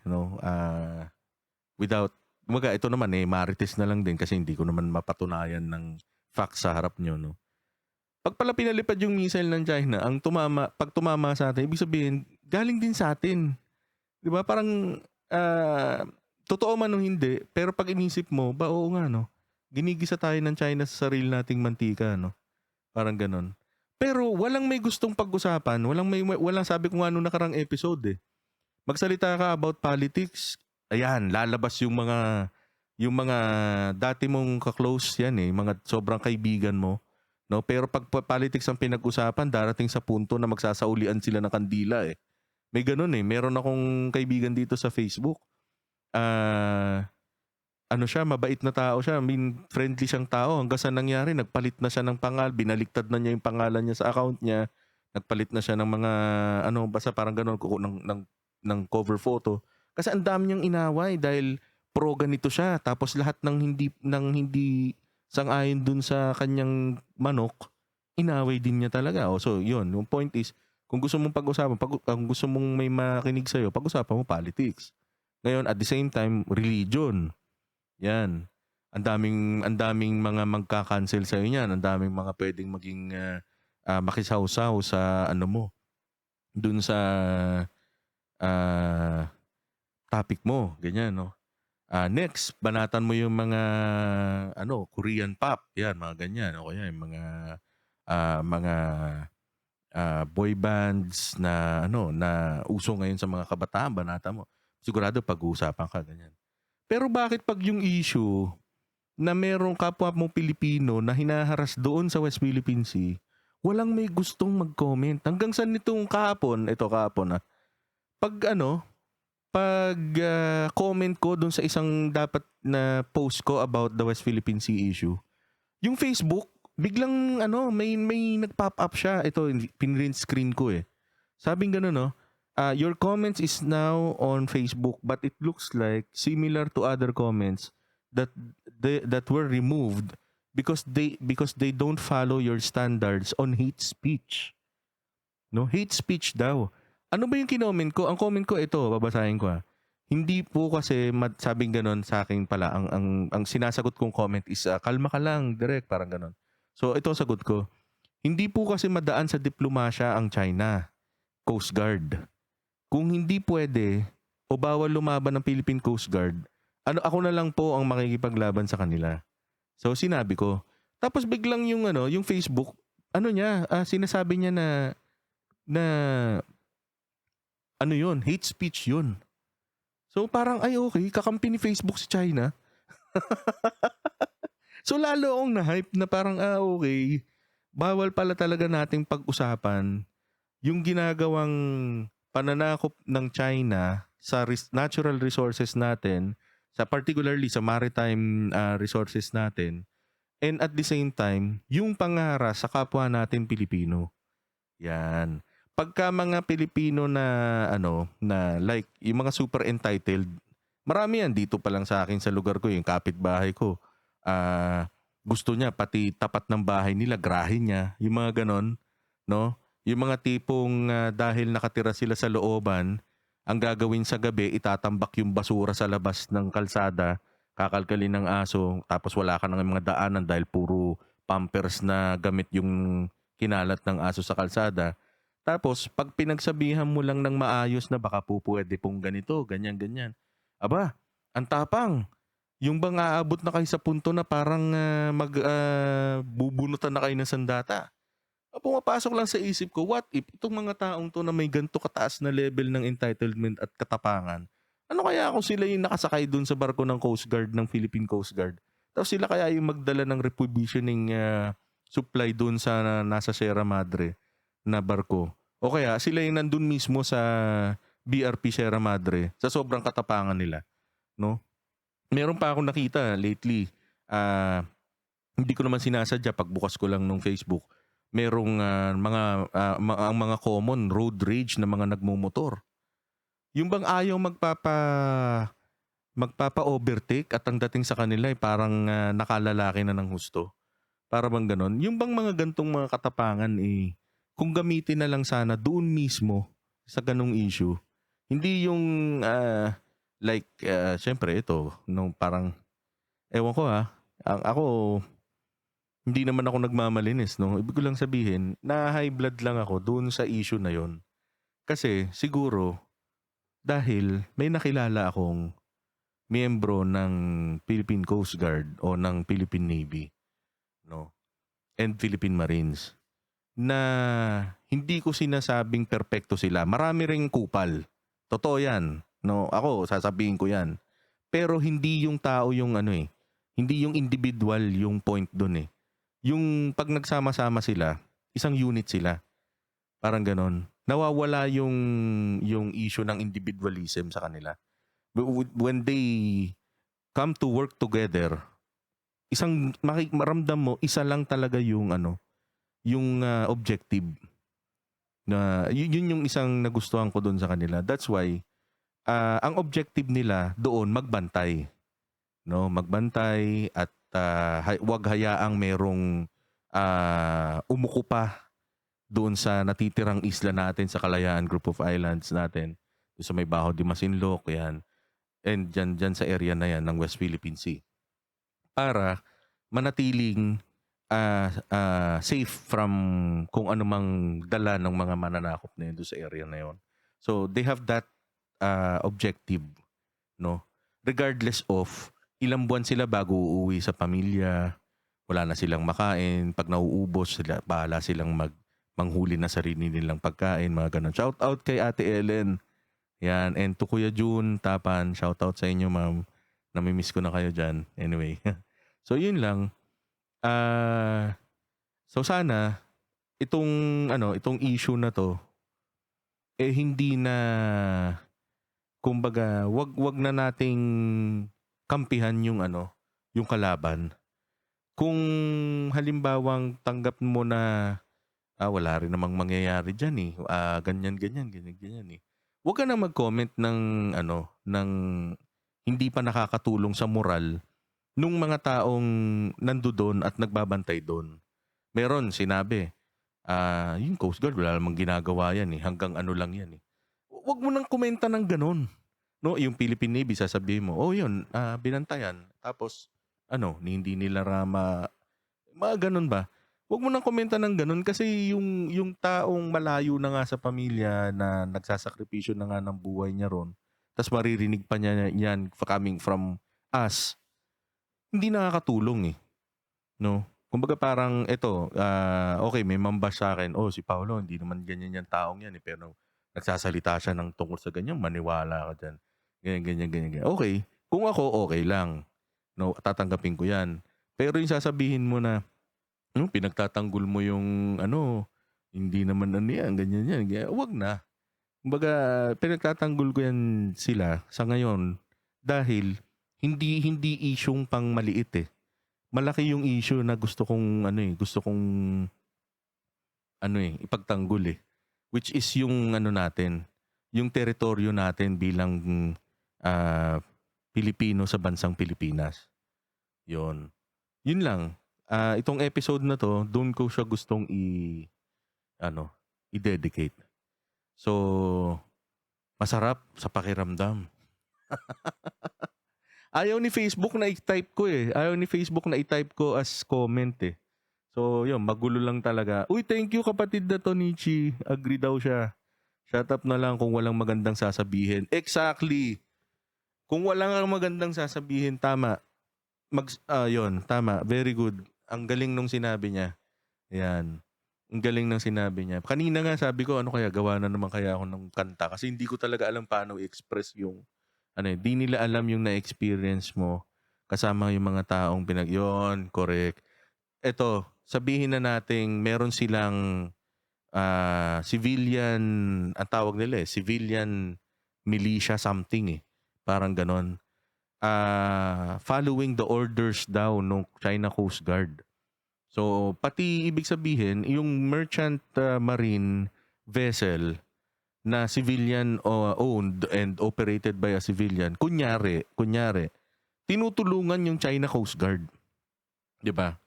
ito naman marites na lang din kasi hindi ko naman mapatunayan ng facts sa harap nyo, no? Pag pala pinalipad yung missile ng China, pag tumama sa atin, ibig sabihin, galing din sa atin. Di ba? Parang, totoo man o hindi, pero pag inisip mo, oo nga, no? Ginigisa tayo ng China sa sarili nating mantika, no? Parang ganon. Pero walang may gustong pag-usapan, walang sabi ko nga nung nakarang episode Magsalita ka about politics, ayan, lalabas yung mga dati mong ka-close yan mga sobrang kaibigan mo, no? Pero pag politics ang pinag-usapan, darating sa punto na magsasaulian sila ng kandila May ganun meron akong kaibigan dito sa Facebook. Siya, mabait na tao siya. I mean, friendly siyang tao. Hanggang sa nangyari, nagpalit na siya ng binaliktad na niya yung pangalan niya sa account niya. Nagpalit na siya ng mga ano, basta parang gano'n ng cover photo. Kasi ang dami niyang inaway dahil pro ganito siya tapos lahat ng hindi sang-ayon dun sa kanyang manok, inaway din niya talaga. O so yun, yung point is kung gusto mong pag-usapan, kung gusto mong may makinig sa'yo, pag-usapan mo politics. Ngayon at the same time, religion. Yan. Ang daming mga magka-cancel sa'yo niyan. Ang daming mga pwedeng maging makisawsaw sa ano mo, dun sa ah, topic mo, ganyan, no? Next, banatan mo yung mga ano, Korean pop, yan, mga ganyan. O kaya yung mga boy bands na ano, na uso ngayon sa mga kabataan, banata mo. Sigurado pag-uusapan ka, ganyan. Pero bakit pag yung issue na merong kapwa mong Pilipino na hinaharas doon sa West Philippine Sea, walang may gustong mag-comment. Hanggang sa nitong kahapon, pag ano, comment ko doon sa isang dapat na post ko about the West Philippine Sea issue, yung Facebook, biglang ano, may nag-pop up siya. Ito, pinrint screen ko eh. Sabing gano'n, no? Your comments is now on Facebook but it looks like similar to other comments that were removed because they don't follow your standards on hate speech. No, hate speech daw. Ano ba yung kinoment ko? Ang comment ko ito, babasahin ko. Hindi po kasi sabing ganon sa akin pala. Ang sinasagot kong comment is kalma ka lang, direct, parang ganon. So ito sagot ko. Hindi po kasi madaan sa diplomasya ang China Coast Guard. Kung hindi pwede o bawal lumaban ng Philippine Coast Guard, ako na lang po ang makikipaglaban sa kanila. So sinabi ko. Tapos biglang yung Facebook, sinasabi niya na ano yun, hate speech yun. So parang ay okay, kakampi ni Facebook si China. So lalo akong na-hype na parang okay, bawal pala talaga nating pag-usapan yung ginagawang pananakop ng China sa natural resources natin, sa particularly sa maritime resources natin, and at the same time, yung pangaras sa kapwa natin Pilipino. Yan. Pagka mga Pilipino na na like yung mga super entitled, marami yan dito pa lang sa akin sa lugar ko, yung kapitbahay ko. Gusto niya pati tapat ng bahay nila grahin niya, yung mga ganon, no? Yung mga tipong dahil nakatira sila sa looban, ang gagawin sa gabi itatambak yung basura sa labas ng kalsada, kakalkalin ng aso, tapos wala ka ng mga daanan dahil puro pampers na gamit yung kinalat ng aso sa kalsada. Tapos, pag pinagsabihan mo lang ng maayos na baka po pwede pong ganito, ganyan. Aba, ang tapang. Yung bang aabot na kayo sa punto na parang bubunutan na kayo ng sandata. Pumapasok lang sa isip ko, what if itong mga taong to na may ganito kataas na level ng entitlement at katapangan, ano kaya kung sila yung nakasakay dun sa barko ng Coast Guard, ng Philippine Coast Guard? Tapos sila kaya yung magdala ng requisitioning supply dun sa nasa Sierra Madre na barko. O kaya sila yung nandun mismo sa BRP Sierra Madre sa sobrang katapangan nila, no? Meron pa akong nakita lately. Hindi ko naman sinasadya, pagbukas ko lang nung Facebook. Merong ang mga common road rage na mga nagmumotor. Yung bang ayaw magpapa-overtake at ang dating sa kanila ay parang nakalalaki na ng husto. Para bang ganon. Yung bang mga gantong mga katapangan kung gamitin na lang sana doon mismo sa ganong issue. Hindi yung syempre ito, nung parang ewan ko ako hindi naman ako nagmamalinis, no. Ibig ko lang sabihin, na high blood lang ako doon sa issue na yon. Kasi siguro dahil may nakilala akong miyembro ng Philippine Coast Guard o ng Philippine Navy, no, and Philippine Marines, na hindi ko sinasabing perpekto sila. Marami ring kupal. Totoo yan. No, ako sasabihin ko yan. Pero hindi yung tao yung hindi yung individual yung point doon eh. Yung pag nagsama-sama sila, isang unit sila. Parang ganon. Nawawala yung issue ng individualism sa kanila. When they come to work together, maramdam mo isa lang talaga yung yung objective. Na yun yung isang nagustuhan ko doon sa kanila. That's why ang objective nila doon magbantay, no? Magbantay at wag hayaang merong umuko pa doon sa natitirang isla natin sa Kalayaan Group of Islands natin. Doon sa may Bajo de Masinloc, yan. And dyan sa area na yan ng West Philippine Sea. Para manatiling safe from kung anumang dala ng mga mananakop na yun doon sa area na yun. So they have that objective, no? Regardless of ilang buwan sila bago uuwi sa pamilya, wala na silang makain, pag nauubos sila, bahala silang manghuli na sarili nilang pagkain, mga ganun. Shout out kay Ate Ellen. Yan, and to Kuya June Tapan, shout out sa inyo, ma'am. Namimiss ko na kayo dyan. Anyway. So yun lang. So sana itong issue na to hindi na, kumbaga, wag na nating kampihan yung yung kalaban. Kung halimbawang tanggap mo na wala rin namang mangyayari diyan eh. Ganyan eh. Huwag ka na mag-comment ng ng hindi pa nakakatulong sa moral nung mga taong nandoon at nagbabantay doon. Meron sinabi, yung Coast Guard wala namang ginagawa yan eh. Hanggang lang yan eh. Huwag mo nang komenta ng ganun. No, yung Philippine Navy sasabihin mo, yun, binantayan. Tapos hindi nila mga ganun ba? Huwag mo nang komenta ng ganun kasi yung taong malayo na nga sa pamilya na nagsasakripisyo na nga ng buhay niya ron, tas maririnig pa niya yan coming from us, hindi nakakatulong eh. No? Kumbaga parang okay, may mambash sa akin, si Paolo, hindi naman ganyan yung taong yan eh, pero nagsasalita siya ng tungkol sa ganyan, maniwala ka dyan. Ganyan. Okay, kung ako, okay lang. No, tatanggapin ko yan. Pero yung sasabihin mo na, pinagtatanggol mo yung hindi naman yan, ganyan yan. Huwag na. Kumbaga, pinagtatanggol ko yan sila sa ngayon dahil hindi isyung pang maliit eh. Malaki yung issue na gusto kong ipagtanggol eh. Which is yung natin, yung teritoryo natin bilang Pilipino sa bansang Pilipinas. Yun lang. Itong episode na to, doon ko siya gustong i-dedicate. So, masarap sa pakiramdam. Ayaw ni Facebook na i-type ko eh. Ayaw ni Facebook na i-type ko as comment eh. So, yun, magulo lang talaga. Uy, thank you kapatid na to, Nichi. Agree daw siya. Shut up na lang kung walang magandang sasabihin. Exactly. Kung walang magandang sasabihin, tama. Yun, tama. Very good. Ang galing nung sinabi niya. Yan. Ang galing nung sinabi niya. Kanina nga sabi ko, kaya gawa na naman kaya ako ng kanta. Kasi hindi ko talaga alam paano i-express yung, di nila alam yung na-experience mo kasama yung mga taong yun, correct. Eto, sabihin na nating meron silang civilian, ang tawag nila civilian militia something eh. Parang ganon. Following the orders daw ng China Coast Guard. So, pati ibig sabihin, yung merchant marine vessel na civilian owned and operated by a civilian, kunyari, tinutulungan yung China Coast Guard. 'Di ba?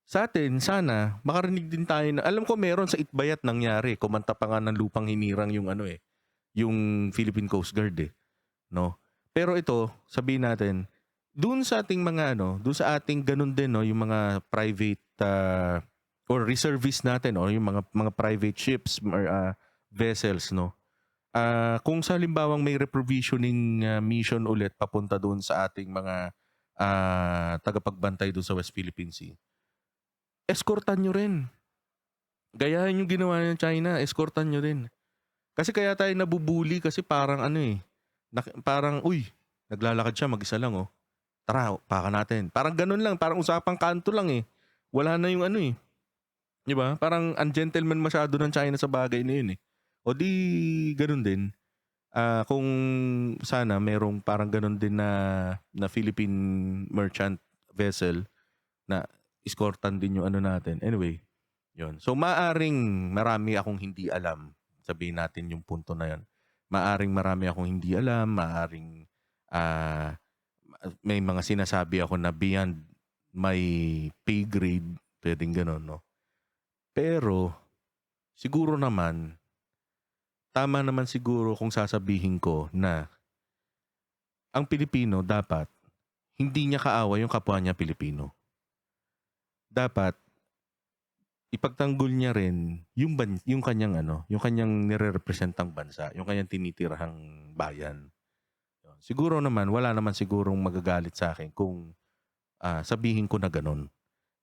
Sa atin, sana, makarinig din tayo na, alam ko meron sa Itbayat nangyari, kumanta pa nga ng lupang hinirang yung yung Philippine Coast Guard eh. No? Pero ito, sabihin natin, doon sa ating mga doon sa ating ganun din yung mga private or reservists natin or yung mga private ships or vessels kung sa halimbawang may reprovisioning mission ulit papunta doon sa ating mga tagapagbantay doon sa West Philippine Sea, eskortan nyo rin. Gayahin yung ginawa ng China, eskortan nyo rin. Kasi kaya tayo nabubuli kasi parang parang naglalakad siya mag-isa lang tara, paka natin. Parang ganun lang, parang usapang kanto lang eh. Wala na yung Di ba? Parang ungentleman masyado ng China sa bagay na yun eh. O di ganun din. Kung sana merong parang ganun din na Philippine merchant vessel na escortan din yung natin. Anyway, Yun. So, maaring marami akong hindi alam. Sabihin natin yung punto na yun. Maaring marami akong hindi alam, maaring ah, may mga sinasabi ako na beyond my pay grade, pwedeng gano'n, no? Pero, siguro naman, tama naman siguro kung sasabihin ko na ang Pilipino dapat hindi niya kaaway yung kapwa niya Pilipino. Dapat ipagtanggol niya rin yung kanyang yung kanyang nirerepresentang bansa, yung kanyang tinitirhang bayan. Yun. Siguro naman wala naman sigurong magagalit sa akin kung sabihin ko na ganun.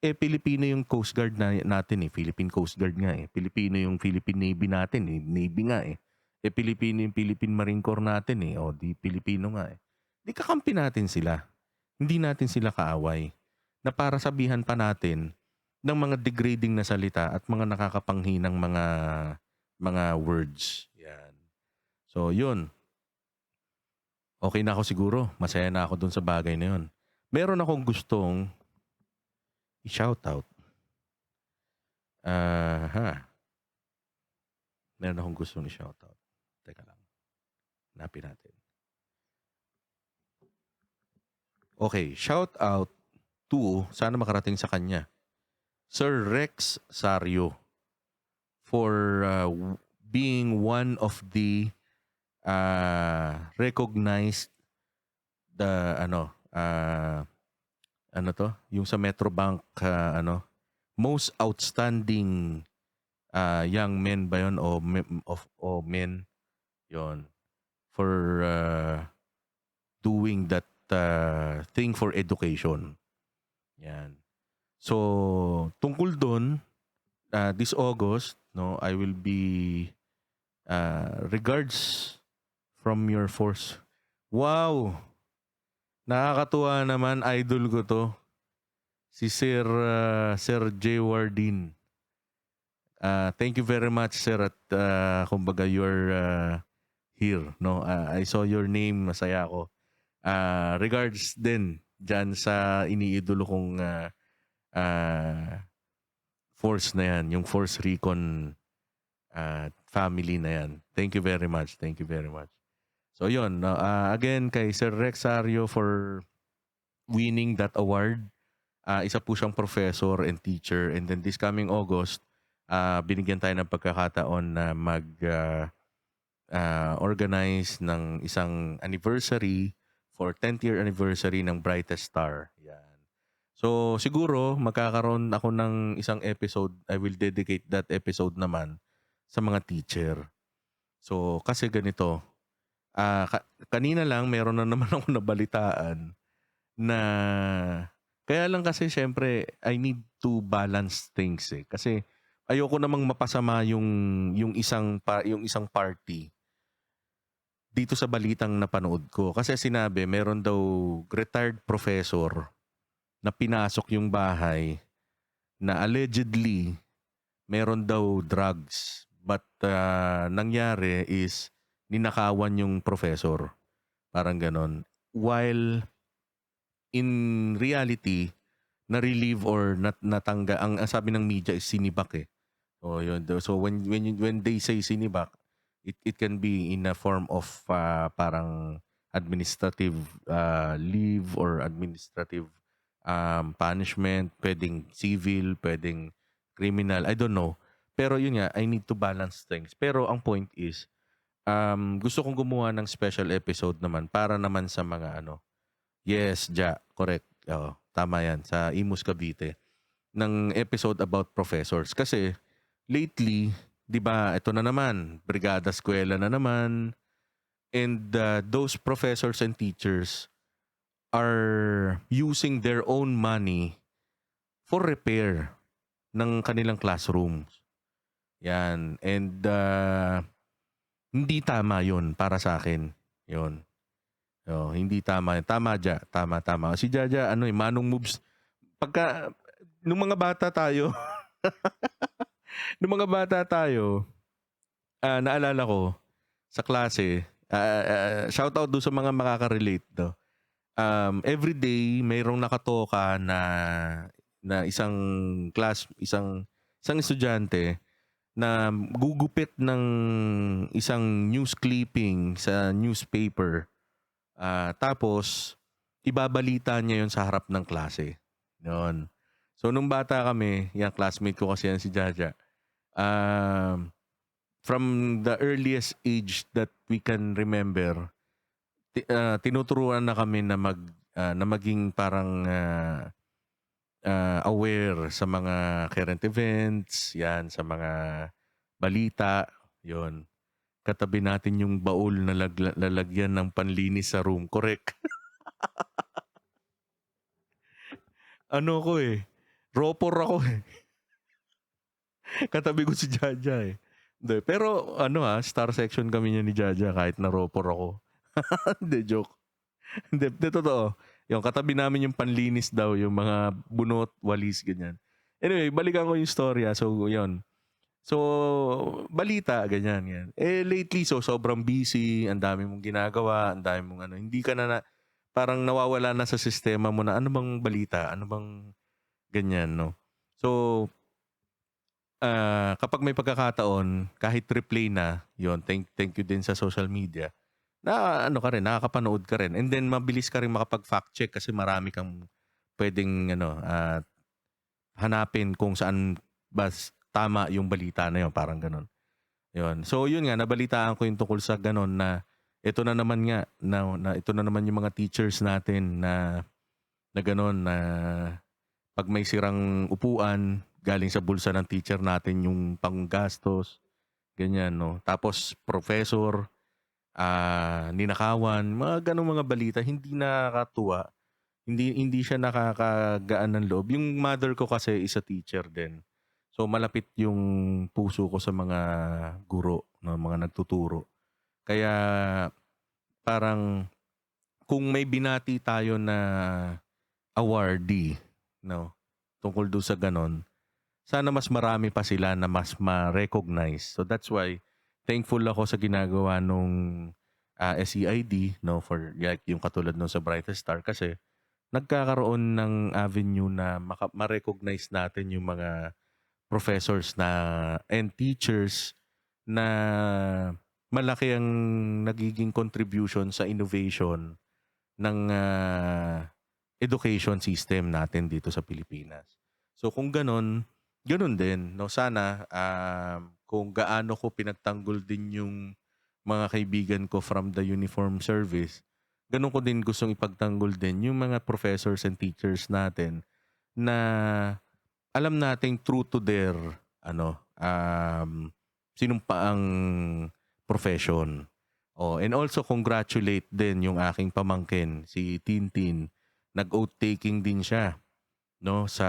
Pilipino yung Coast Guard natin Philippine Coast Guard nga Pilipino yung Philippine Navy natin Navy nga Pilipino yung Philippine Marine Corps natin di Pilipino nga Di kakampi natin sila. Hindi natin sila kaaway. Na para sabihan pa natin ng mga degrading na salita at mga nakakapanghinang mga words. Yan. So, yun. Okay na ako siguro. Masaya na ako dun sa bagay na yun. Meron akong gustong i-shoutout. Meron akong gustong i-shoutout. Teka lang. Hanapin natin. Okay, shoutout to, sana makarating sa kanya, Sir Rex Sario for being one of the recognized yung sa Metrobank most outstanding young men ba yun o men yon for doing that thing for education. Yan. So, tungkol doon, this August, I will be regards from your force. Wow! Nakakatuwa naman, idol ko to. Si Sir J. Wardin. Thank you very much, sir, at kumbaga you're here. I saw your name, masaya ako. Regards din dyan sa iniidolo kong force na yan, yung Force Recon family na yan. Thank you very much. Thank you very much. So yun, again kay Sir Rex Sario for winning that award. Isa po siyang professor and teacher, and then this coming August, binigyan tayo ng pagkakataon na organize ng isang anniversary for 10th year anniversary ng Brightest Star. Yan. So siguro magkakaroon ako ng isang episode. I will dedicate that episode naman sa mga teacher. So kasi ganito, kanina lang meron na naman ako nabalitaan na kaya lang kasi syempre I need to balance things kasi ayoko namang mapasama yung isang party dito sa balitang napanood ko. Kasi sinabi, meron daw retired professor na pinasok yung bahay na allegedly meron daw drugs. But nangyari is ninakawan yung professor. Parang ganon. While in reality, na-relieve or natangga, ang sabi ng media is sinibak yun. So when they say sinibak, it can be in a form of parang administrative leave or administrative punishment, pwedeng civil, pwedeng criminal, I don't know. Pero yun nga, I need to balance things. Pero ang point is, gusto kong gumawa ng special episode naman para naman sa mga yes, correct. Tama yan, sa Imus Cavite, ng episode about professors. Kasi lately, di ba, ito na naman, Brigada Eskwela na naman, and those professors and teachers are using their own money for repair ng kanilang classrooms. Yan. And hindi tama yun para sa akin. Yun. Hindi tama. Tama, Ja. Tama. Si Jaja, manong moves. Nung mga bata tayo, naalala ko, sa klase, shout out doon sa mga makaka-relate. Every day, mayroong nakatoka na isang isang estudyante na gugupit ng isang news clipping sa newspaper. Tapos ibabalita niya 'yon sa harap ng klase, 'yon. So nung bata kami, 'yang classmate ko kasi 'yan si Jaja, from the earliest age that we can remember, tinuturuan na kami na na maging parang, aware sa mga current events, 'yan, sa mga balita, 'yon. Katabi natin yung baul na lalagyan ng panlinis sa room, correct. Ano ko ropor ako Katabi ko si Jaja Hindi, pero ano star section kami niya ni Jaja kahit na ropor ako. Hindi, joke. Hindi, totoo. Yung katabi namin yung panlinis daw, yung mga bunot, walis, ganyan. Anyway, balikan ko yung storya. So, yun. So, balita, ganyan, yan. Lately, sobrang busy, ang dami mong ginagawa, ang dami mong hindi ka parang nawawala na sa sistema mo na ano bang balita, ano bang ganyan, no? So, kapag may pagkakataon, kahit replay na, yon, thank you din sa social media, na ano ka rin, nakakapanood ka rin. And then, mabilis ka rin makapag-fact check kasi marami kang pwedeng hanapin kung saan ba tama yung balita na yun, parang ganun. Yun. So, yun nga, nabalitaan ko yung tungkol sa ganun na ito na naman nga, na ito na naman yung mga teachers natin na ganun na pag may sirang upuan, galing sa bulsa ng teacher natin yung panggastos, ganyan, no? Tapos, professor, ninakawan, mga ganung mga balita, hindi nakakatuwa. Hindi siya nakakagaan ng loob. Yung mother ko kasi is a teacher din. So, malapit yung puso ko sa mga guro, no? Mga nagtuturo. Kaya, parang, kung may binati tayo na awardee, no? Tungkol doon sa ganon, sana mas marami pa sila na mas ma-recognize. So that's why thankful ako sa ginagawa nung SEID, no, for like yung katulad nung sa Brightest Star kasi nagkakaroon ng avenue na ma-recognize natin yung mga professors na and teachers na malaki ang nagiging contribution sa innovation ng education system natin dito sa Pilipinas. So kung ganun din, no, sana kung gaano ko pinagtanggol din yung mga kaibigan ko from the uniform service, ganun ko din gustong ipagtanggol din yung mga professors and teachers natin na alam nating true to their sinumpaang profession. And also congratulate din yung aking pamangkin, si Tintin. Nag-oath taking din siya, no, sa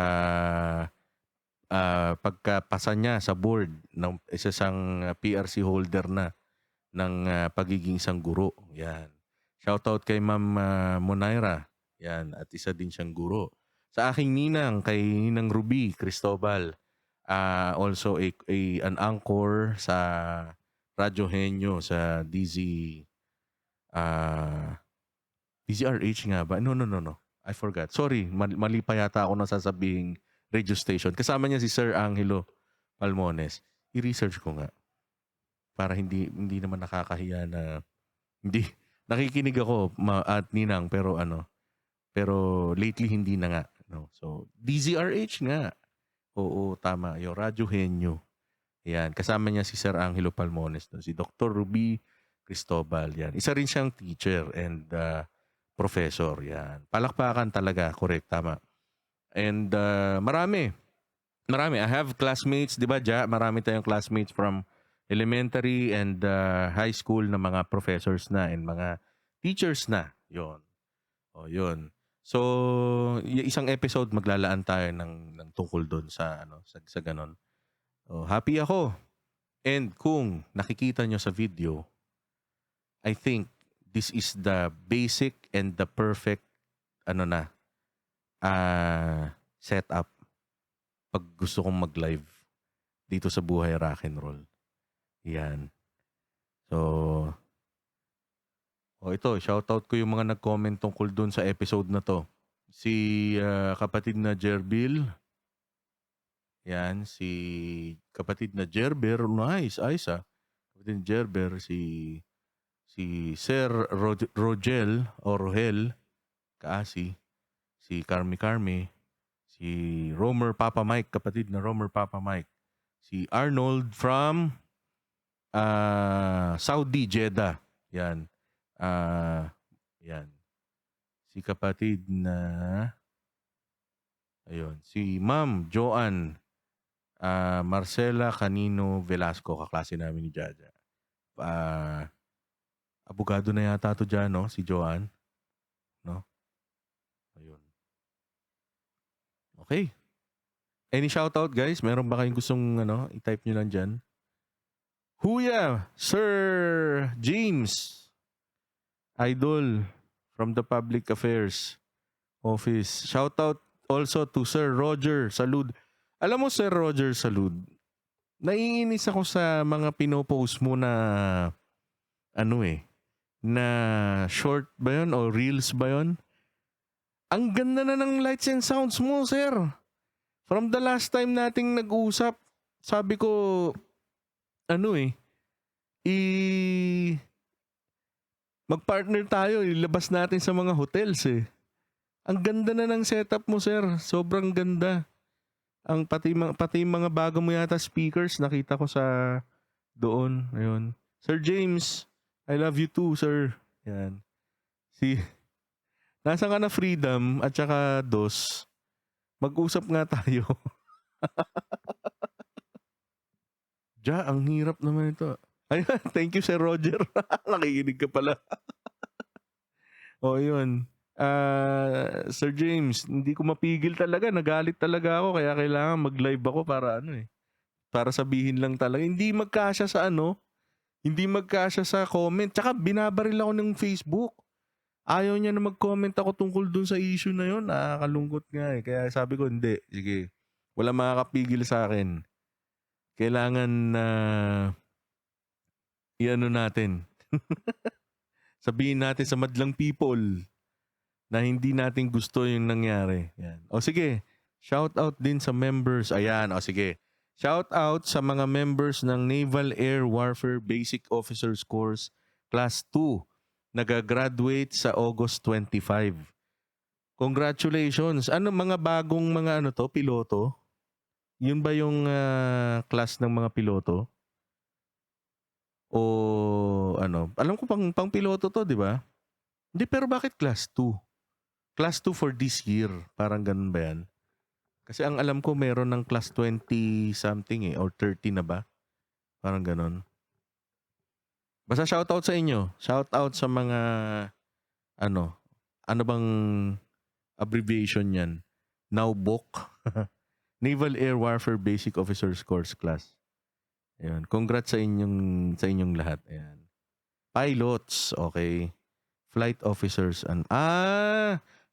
pagkapasa niya sa board ng isang PRC holder na ng pagiging isang guro. Yan. Shoutout kay Ma'am Monaira. Yan, at isa din siyang guro. Sa aking ninang, kay Ninang Ruby Cristobal, also an anchor sa Radyo Henyo sa DZRH nga ba? No. I forgot. Sorry, mali pa yata ako nang sasabihing radio station. Kasama niya si Sir Angelo Palmones. I-research ko nga. Para hindi naman nakakahiya na hindi nakikinig ako at ninang pero lately hindi na nga, no. So DZRH nga. Oo, tama. Yung Radyo Henyo. Yan, kasama niya si Sir Angelo Palmones, no? Si Dr. Ruby Cristobal, yan. Isa rin siyang teacher and professor, yan. Palakpakan talaga, correct, tama. And marami. I have classmates, di ba, Ja? Marami tayong classmates from elementary and high school na mga professors na and mga teachers na. Yon. Yun. So, isang episode maglalaan tayo ng tungkol doon sa sa ganon. Happy ako. And kung nakikita nyo sa video, I think this is the basic and the perfect setup pag gusto kong mag-live dito sa Buhay Rock and Roll. Yan. So, ito, shoutout ko yung mga nag-comment tungkol dun sa episode na to. Si kapatid na Jerbil, Yan, si kapatid na Gerber, nice, ayos kapatid ni Gerber, si Sir Rogel o Rogel Kaasi, si Carmi, si Romer Papa Mike, kapatid na Romer Papa Mike, si Arnold from Saudi, Jeddah. Yan. Yan. Si kapatid na ayun, si Ma'am Joanne Marcela Canino Velasco, kaklase namin ni Jaja. Abogado na yata to dyan, no? Si Joanne. No? Ayun. Okay. Any shoutout, guys? Meron ba kayong gustong i-type nyo lang dyan? Huya, Sir James, Idol from the Public Affairs Office. Shoutout also to Sir Roger Salud. Alam mo, Sir Roger Salud, naiinis ako sa mga pinopost mo na na short ba yun o reels ba yun? Ang ganda na ng lights and sounds mo, sir. From the last time nating nag-usap, sabi ko, mag-partner tayo, ilabas natin sa mga hotels eh. Ang ganda na ng setup mo, sir. Sobrang ganda. Ang pati mga bago mo yata speakers, nakita ko sa doon. Ayun. Sir James, I love you too, sir. Yan. Nasa ka na Freedom at saka Dos. Mag-usap nga tayo. Ang hirap naman ito. Ayun, thank you, Sir Roger. Nakikinig ka pala. Yun. Sir James, hindi ko mapigil talaga. Nagalit talaga ako. Kaya kailangan mag-live ako para para sabihin lang talaga. Hindi magkasya sa hindi magkasya sa comment. Tsaka binabaril ako ng Facebook. Ayaw niya na mag-comment ako tungkol dun sa issue na yun. Nakakalungkot nga eh. Kaya sabi ko, hindi. Sige. Wala makakapigil sa akin. Kailangan na natin. Sabihin natin sa madlang people na hindi natin gusto yung nangyari. Yan. O sige, shout out din sa members. Ayan, o sige. Shout out sa mga members ng Naval Air Warfare Basic Officers Course Class 2. Nagagraduate sa August 25. Congratulations. Mga bagong mga piloto? Yun ba yung class ng mga piloto? O alam ko pang piloto to, di ba? Hindi, pero bakit class 2? Class 2 for this year. Parang ganun ba yan? Kasi ang alam ko meron ng class 20 something or 30 na ba? Parang ganun. Basta shoutout sa inyo. Shoutout sa mga ano bang abbreviation yan? NAWBOC. Naval Air Warfare Basic Officers Course Class. Ayun. Congrats sa inyong lahat. Ayan. Pilots, okay. Flight officers and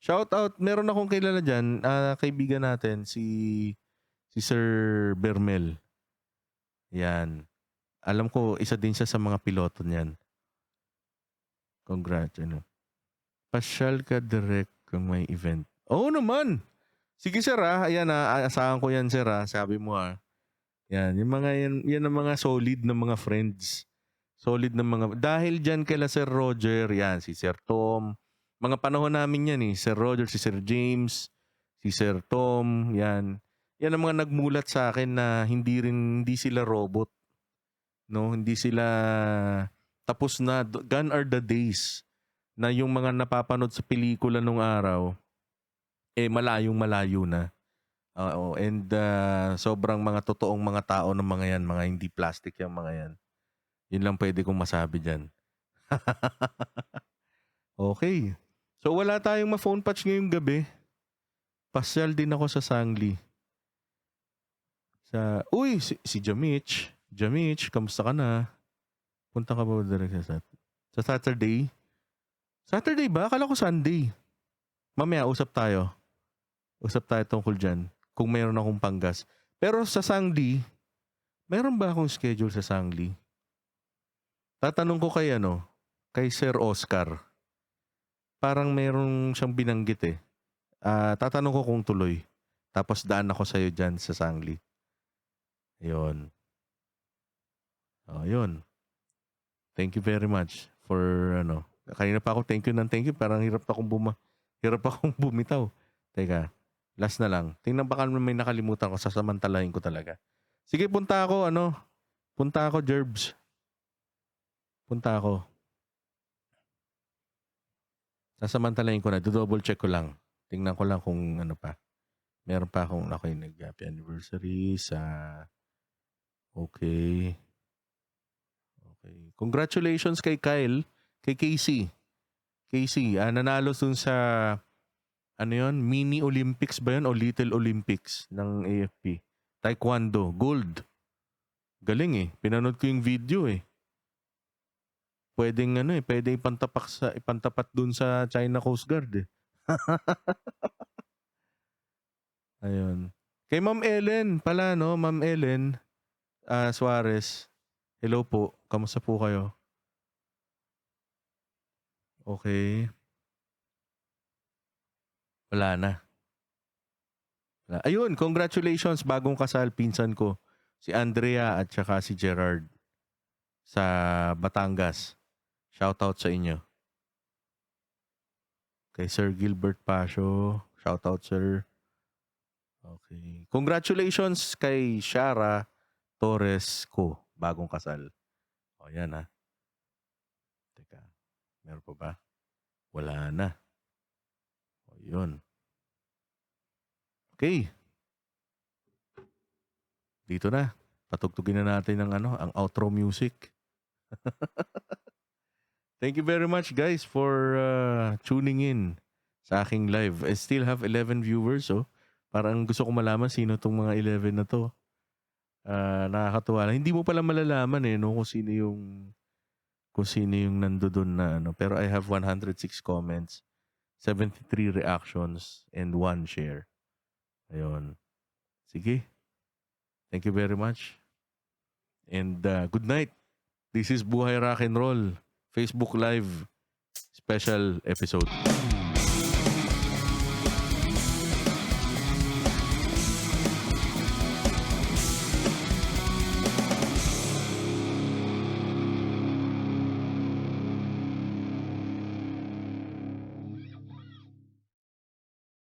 shout out. Meron akong kilala diyan, kaibigan natin si Sir Bermel. Yan. Alam ko isa din siya sa mga piloto niyan. Congrats Pasyal ka direct kung may event. Oo naman. Sige sir ayan asahan ko yan sir sabi mo Yan, yung mga yan ang mga solid na mga friends. Solid na mga dahil diyan kay Sir Roger, yan si Sir Tom. Mga panahon namin yan Sir Roger, si Sir James, si Sir Tom, yan. Yan ang mga nagmulat sa akin na hindi sila robot. No, hindi sila tapos na. Gone are the days na yung mga napapanood sa pelikula nung araw malayong-malayo na. And sobrang mga totoong mga tao ng mga yan, mga hindi plastic yung mga yan. Yun lang pwede kong masabi dyan. Okay. So wala tayong ma-phone patch ngayong gabi. Pasyal din ako sa Sangli. Si Jamich. Jamich, kamusta ka na? Punta ka ba direct sa Saturday? Saturday ba? Akala ko Sunday. Mamaya, usap tayo. Usap tayo tungkol dyan. Kung mayroon akong panggas. Pero sa Sangli, mayroon ba akong schedule sa Sangli? Tatanong ko kay Sir Oscar. Parang mayroon siyang binanggit tatanong ko kung tuloy. Tapos daan ako sa'yo dyan sa Sangli. Ayun. Yun. Thank you very much for ano. Kanina pa ako thank you. Parang hirap akong bumitaw. Teka, last na lang. Tingnan baka may nakalimutan ko, sasamantalahin ko talaga. Sige, punta ako, Jerbs. Punta ako. Sasamantalahin ko na, double check ko lang. Tingnan ko lang kung ano pa. Meron pa akong ako yung nag-happy anniversary sa Okay. Congratulations kay Kyle, kay Casey. Casey, nanalo dun sa ano yun, mini Olympics ba yun o Little Olympics ng AFP? Taekwondo, gold. Galing Pinanood ko yung video Pwedeng pwede ipantapat dun sa China Coast Guard Ayun. Kay Ma'am Ellen pala Ma'am Ellen Suarez. Hello po. Kamusta po kayo? Okay. Wala na. Ayun, congratulations, bagong kasal, pinsan ko. Si Andrea at saka si Gerard sa Batangas. Shoutout sa inyo. Kay Sir Gilbert Pasio. Shoutout, sir. Okay. Congratulations kay Shara Torres ko. Bagong kasal. Yan Teka. Meron pa ba? Wala na. Yun. Okay. Dito na. Patugtugin na natin ang outro music. Thank you very much, guys, for tuning in sa aking live. I still have 11 viewers, Parang gusto ko malaman sino tong mga 11 na to. Nakakatuwa. Hindi mo pala malalaman kung sino yung nandoon na Pero I have 106 comments, 73 reactions, and 1 share. Ayun. Sige. Thank you very much. And good night. This is Buhay Rock and Roll Facebook Live special episode.